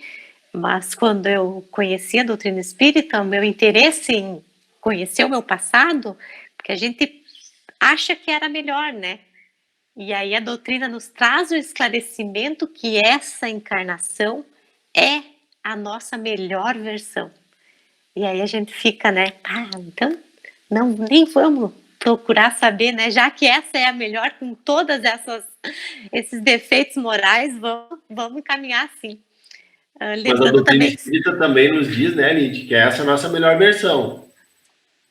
S2: mas quando eu conheci a doutrina espírita, o meu interesse em conhecer o meu passado, porque a gente acha que era melhor, né? E aí a doutrina nos traz o esclarecimento que essa encarnação é a nossa melhor versão. E aí a gente fica, né? Então nem vamos procurar saber, né? Já que essa é a melhor com todas esses defeitos morais, vamos caminhar assim.
S5: Mas a doutrina espírita também nos diz, né, Lid, que essa é a nossa melhor versão.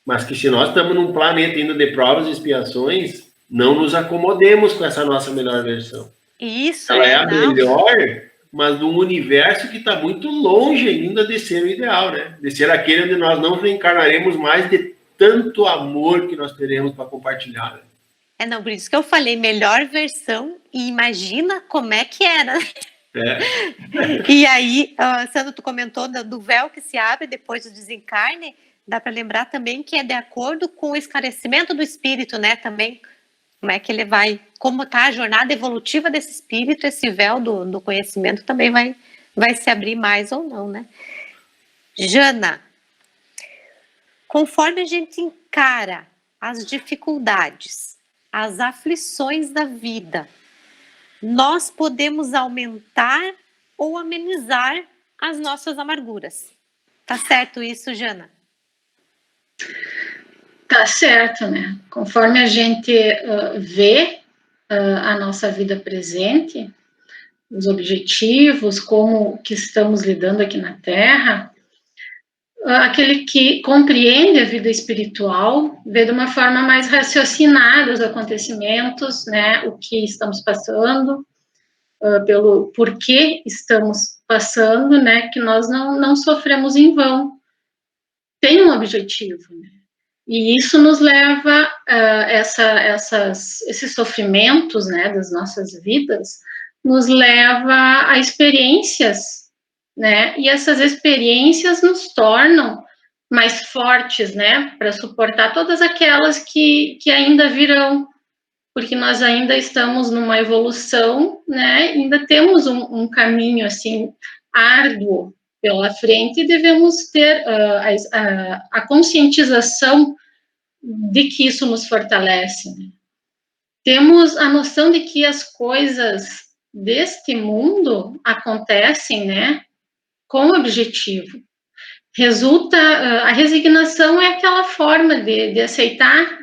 S5: Mas que se nós estamos num planeta ainda de provas e expiações, não nos acomodemos com essa nossa melhor versão.
S2: Isso,
S5: ela é a melhor, mas de um universo que está muito longe ainda de ser o ideal, né? De ser aquele onde nós não reencarnaremos mais de tanto amor que nós teremos para compartilhar. Né?
S2: Não, por isso que eu falei melhor versão, e imagina como é que era. E aí, Sandro, tu comentou do véu que se abre depois do desencarne, dá para lembrar também que é de acordo com o esclarecimento do espírito, né? Também Como é que ele vai, como está a jornada evolutiva desse espírito, esse véu do conhecimento também vai se abrir mais ou não, né? Jana, conforme a gente encara as dificuldades, as aflições da vida, nós podemos aumentar ou amenizar as nossas amarguras. Tá certo isso, Jana?
S4: Tá certo, né? Conforme a gente vê a nossa vida presente, os objetivos, como que estamos lidando aqui na Terra, aquele que compreende a vida espiritual vê de uma forma mais raciocinada os acontecimentos, né? O que estamos passando, pelo porquê estamos passando, né? Que nós não sofremos em vão. Tem um objetivo, né? E isso nos leva esses sofrimentos, né, das nossas vidas, nos leva a experiências, né, e essas experiências nos tornam mais fortes, né, para suportar todas aquelas que ainda virão, porque nós ainda estamos numa evolução, né, ainda temos um caminho, assim, árduo pela frente e devemos ter a conscientização de que isso nos fortalece. Né? Temos a noção de que as coisas deste mundo acontecem, né, com objetivo. Resulta, a resignação é aquela forma de aceitar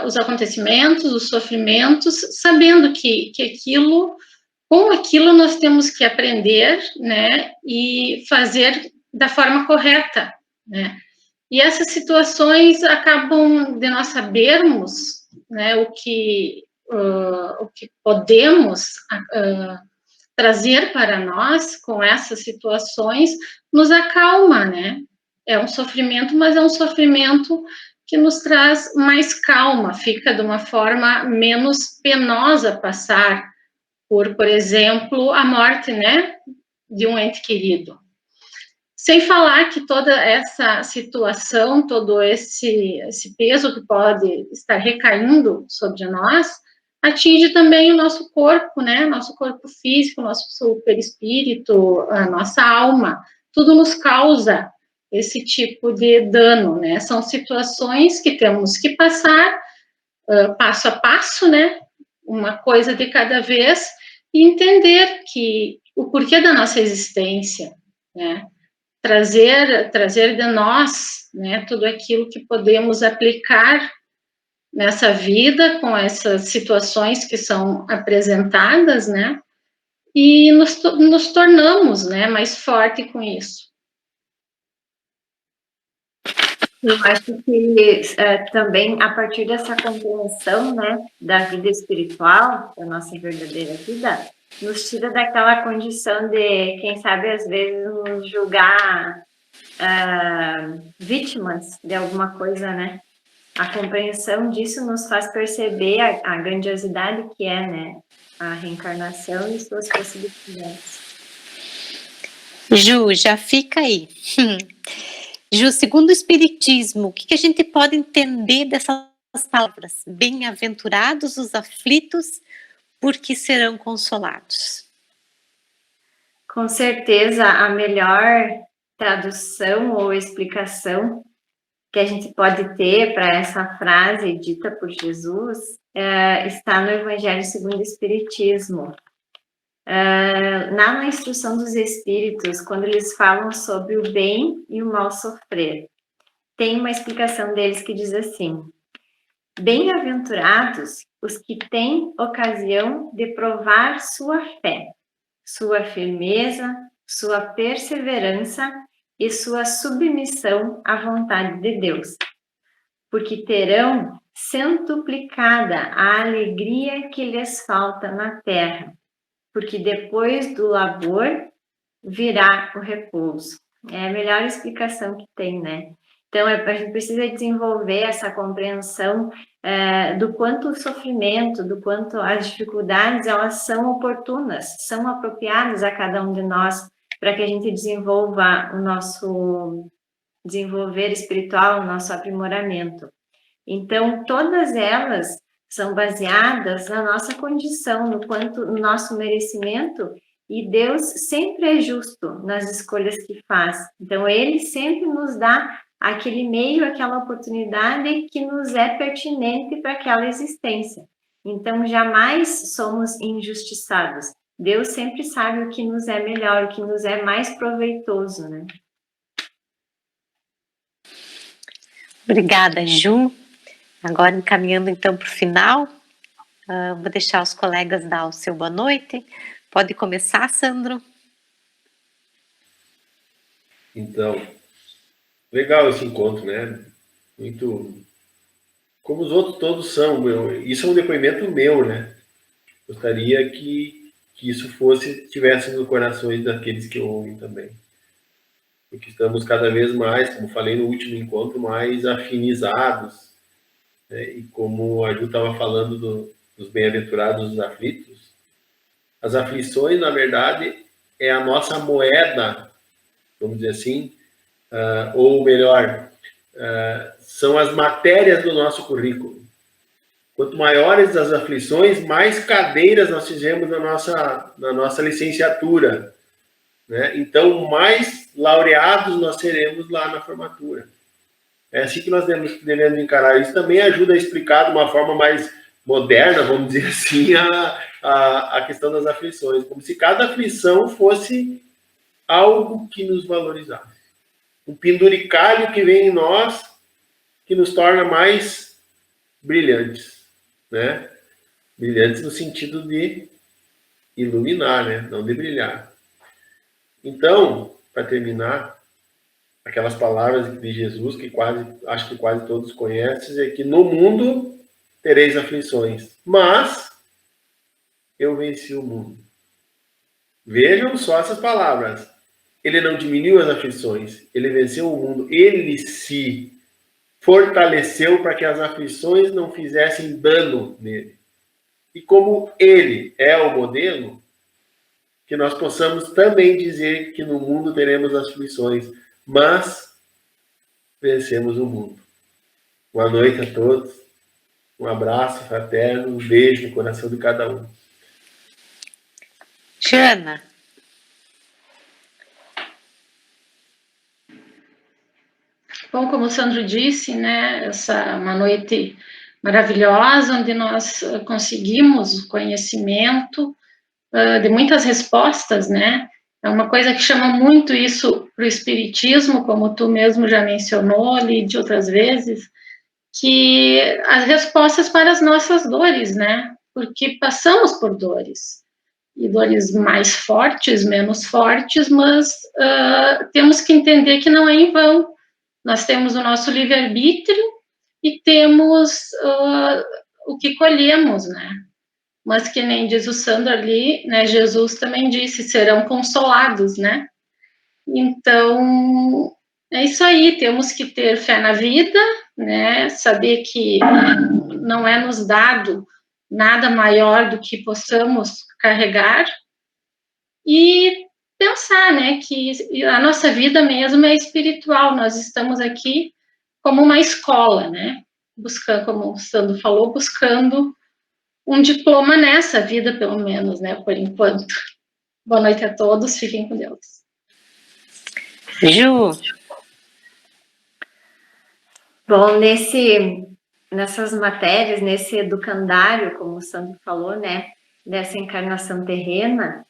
S4: os acontecimentos, os sofrimentos, sabendo que com aquilo nós temos que aprender, né, e fazer da forma correta, né. E essas situações acabam de nós sabermos, né, o que podemos trazer para nós com essas situações, nos acalma, né. É um sofrimento, mas é um sofrimento que nos traz mais calma, fica de uma forma menos penosa passar por exemplo, a morte, né, de um ente querido. Sem falar que toda essa situação, todo esse peso que pode estar recaindo sobre nós, atinge também o nosso corpo, né, nosso corpo físico, nosso perispírito, a nossa alma, tudo nos causa esse tipo de dano, né, são situações que temos que passar passo a passo, né, uma coisa de cada vez, e entender que o porquê da nossa existência, né, trazer de nós, né, tudo aquilo que podemos aplicar nessa vida com essas situações que são apresentadas, né, e nos tornamos, né, mais forte com isso.
S3: Eu acho que também, a partir dessa compreensão, né, da vida espiritual, da nossa verdadeira vida, nos tira daquela condição de, quem sabe, às vezes, nos julgar vítimas de alguma coisa, né? A compreensão disso nos faz perceber a grandiosidade que é, né, a reencarnação e suas possibilidades.
S2: Ju, já fica aí. Ju, segundo o Espiritismo, o que a gente pode entender dessas palavras? Bem-aventurados os aflitos, porque serão consolados.
S3: Com certeza, a melhor tradução ou explicação que a gente pode ter para essa frase dita por Jesus está no Evangelho segundo o Espiritismo. Na instrução dos Espíritos, quando eles falam sobre o bem e o mal sofrer, tem uma explicação deles que diz assim: bem-aventurados os que têm ocasião de provar sua fé, sua firmeza, sua perseverança e sua submissão à vontade de Deus, porque terão centuplicada a alegria que lhes falta na terra, porque depois do labor virá o repouso. É a melhor explicação que tem, né? Então, a gente precisa desenvolver essa compreensão do quanto o sofrimento, do quanto as dificuldades, elas são oportunas, são apropriadas a cada um de nós, para que a gente desenvolva o nosso desenvolver espiritual, o nosso aprimoramento. Então, todas elas são baseadas na nossa condição, no nosso merecimento, e Deus sempre é justo nas escolhas que faz. Então, Ele sempre nos dá aquele meio, aquela oportunidade que nos é pertinente para aquela existência. Então, jamais somos injustiçados. Deus sempre sabe o que nos é melhor, o que nos é mais proveitoso, né?
S2: Obrigada, Ju. Agora, encaminhando então para o final, vou deixar os colegas dar o seu boa noite. Pode começar, Sandro.
S5: Então, legal esse encontro, né? Muito... Como os outros todos são. Isso é um depoimento meu, né? Gostaria que isso tivesse nos corações daqueles que ouvem também. Porque estamos cada vez mais, como falei no último encontro, mais afinizados, né? E como a Ju estava falando dos bem-aventurados dos aflitos, as aflições, na verdade, é a nossa moeda, vamos dizer assim, ou melhor, são as matérias do nosso currículo. Quanto maiores as aflições, mais cadeiras nós fizemos na nossa licenciatura, né? Então, mais laureados nós seremos lá na formatura. É assim que nós devemos encarar. Isso também ajuda a explicar de uma forma mais moderna, vamos dizer assim, a questão das aflições. Como se cada aflição fosse algo que nos valorizasse. Um penduricalho que vem em nós, que nos torna mais brilhantes, né? Brilhantes no sentido de iluminar, né? Não de brilhar. Então, para terminar, aquelas palavras de Jesus que acho que quase todos conhecem, é que no mundo tereis aflições, mas eu venci o mundo. Vejam só essas palavras. Ele não diminuiu as aflições, ele venceu o mundo, ele se fortaleceu para que as aflições não fizessem dano nele. E como ele é o modelo, que nós possamos também dizer que no mundo teremos aflições, mas vencemos o mundo. Boa noite a todos, um abraço fraterno, um beijo no coração de cada um.
S2: Jana.
S4: Bom, como o Sandro disse, né, essa uma noite maravilhosa, onde nós conseguimos o conhecimento de muitas respostas, né? É uma coisa que chama muito isso para o Espiritismo, como tu mesmo já mencionou ali de outras vezes, que as respostas para as nossas dores, né? Porque passamos por dores, e dores mais fortes, menos fortes, mas temos que entender que não é em vão. Nós temos o nosso livre-arbítrio e temos o que colhemos, né? Mas que nem diz o Sandro ali, né? Jesus também disse, serão consolados, né? Então, é isso aí, temos que ter fé na vida, né? Saber que não é nos dado nada maior do que possamos carregar e pensar, né, que a nossa vida mesmo é espiritual, nós estamos aqui como uma escola, né, buscando, como o Sandro falou, buscando um diploma nessa vida, pelo menos, né, por enquanto. Boa noite a todos, fiquem com Deus.
S2: Ju.
S3: Bom, nessas matérias, nesse educandário, como o Sandro falou, né, dessa encarnação terrena,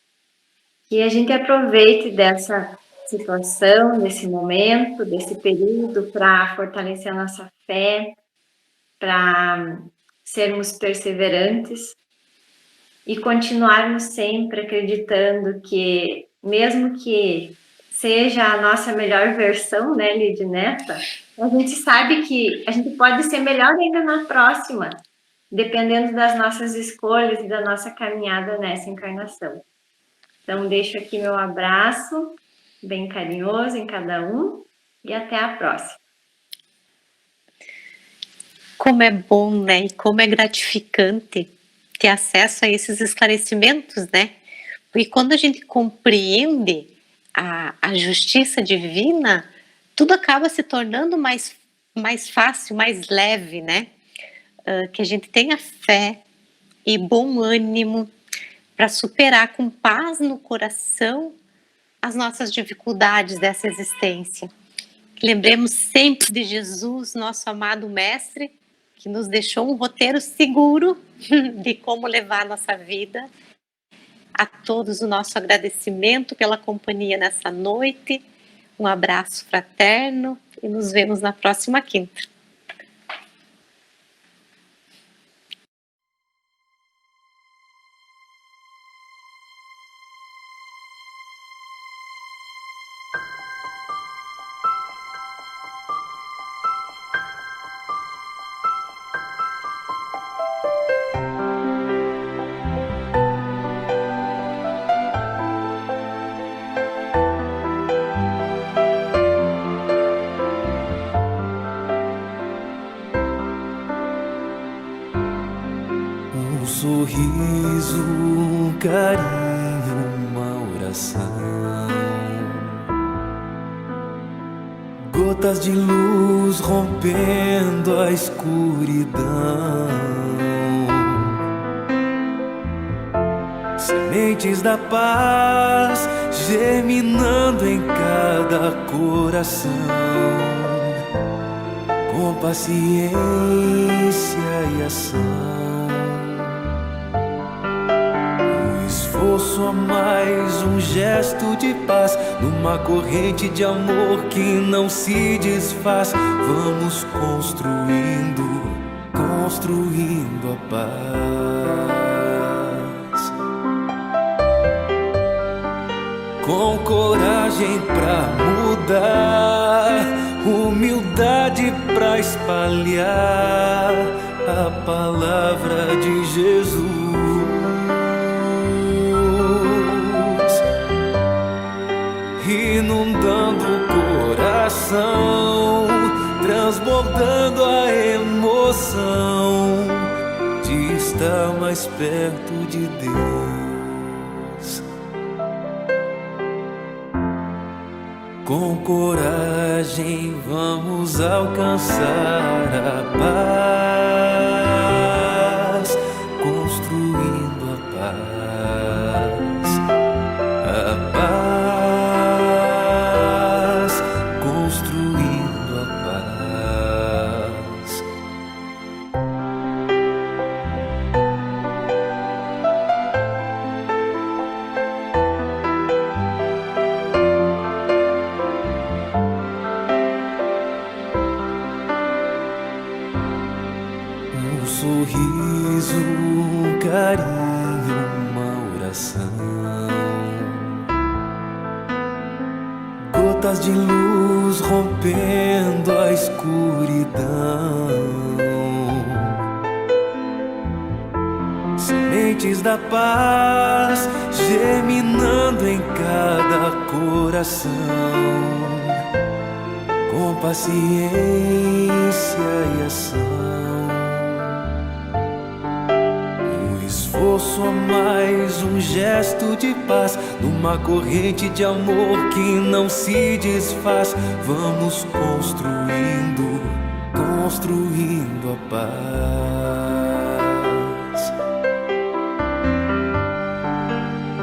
S3: que a gente aproveite dessa situação, desse momento, desse período, para fortalecer a nossa fé, para sermos perseverantes e continuarmos sempre acreditando que, mesmo que seja a nossa melhor versão, né, Lidneta, a gente sabe que a gente pode ser melhor ainda na próxima, dependendo das nossas escolhas e da nossa caminhada nessa encarnação. Então, deixo aqui meu abraço, bem carinhoso em cada um, e até a próxima.
S2: Como é bom, né? E como é gratificante ter acesso a esses esclarecimentos, né? Porque quando a gente compreende a justiça divina, tudo acaba se tornando mais fácil, mais leve, né? que a gente tenha fé e bom ânimo para superar com paz no coração as nossas dificuldades dessa existência. Lembremos sempre de Jesus, nosso amado Mestre, que nos deixou um roteiro seguro de como levar a nossa vida. A todos o nosso agradecimento pela companhia nessa noite. Um abraço fraterno e nos vemos na próxima quinta.
S1: Um sorriso, um carinho, uma oração. Gotas de luz rompendo a escuridão. Sementes da paz germinando em cada coração. Com paciência e ação. Esforço a mais, um gesto de paz, numa corrente de amor que não se desfaz. Vamos construindo, construindo a paz. Com coragem pra mudar, humildade pra espalhar a palavra de Jesus. Inundando o coração, transbordando a emoção de estar mais perto de Deus. Com coragem vamos alcançar a paz, construindo a paz, a paz. Um sorriso, um carinho, uma oração. Gotas de luz rompendo a escuridão. Sementes da paz germinando em cada coração. Com paciência e ação. Esforço a mais, um gesto de paz, numa corrente de amor que não se desfaz. Vamos construindo, construindo a paz.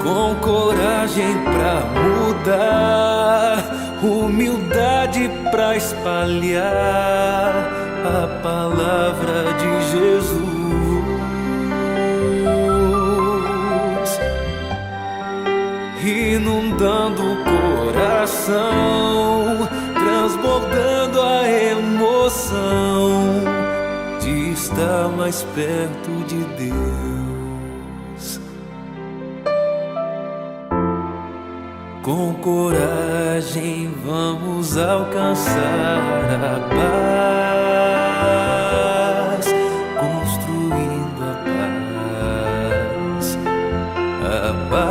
S1: Com coragem pra mudar, humildade pra espalhar a palavra de Jesus. Inundando o coração, transbordando a emoção de estar mais perto de Deus. Com coragem vamos alcançar a paz, construindo a paz, a paz.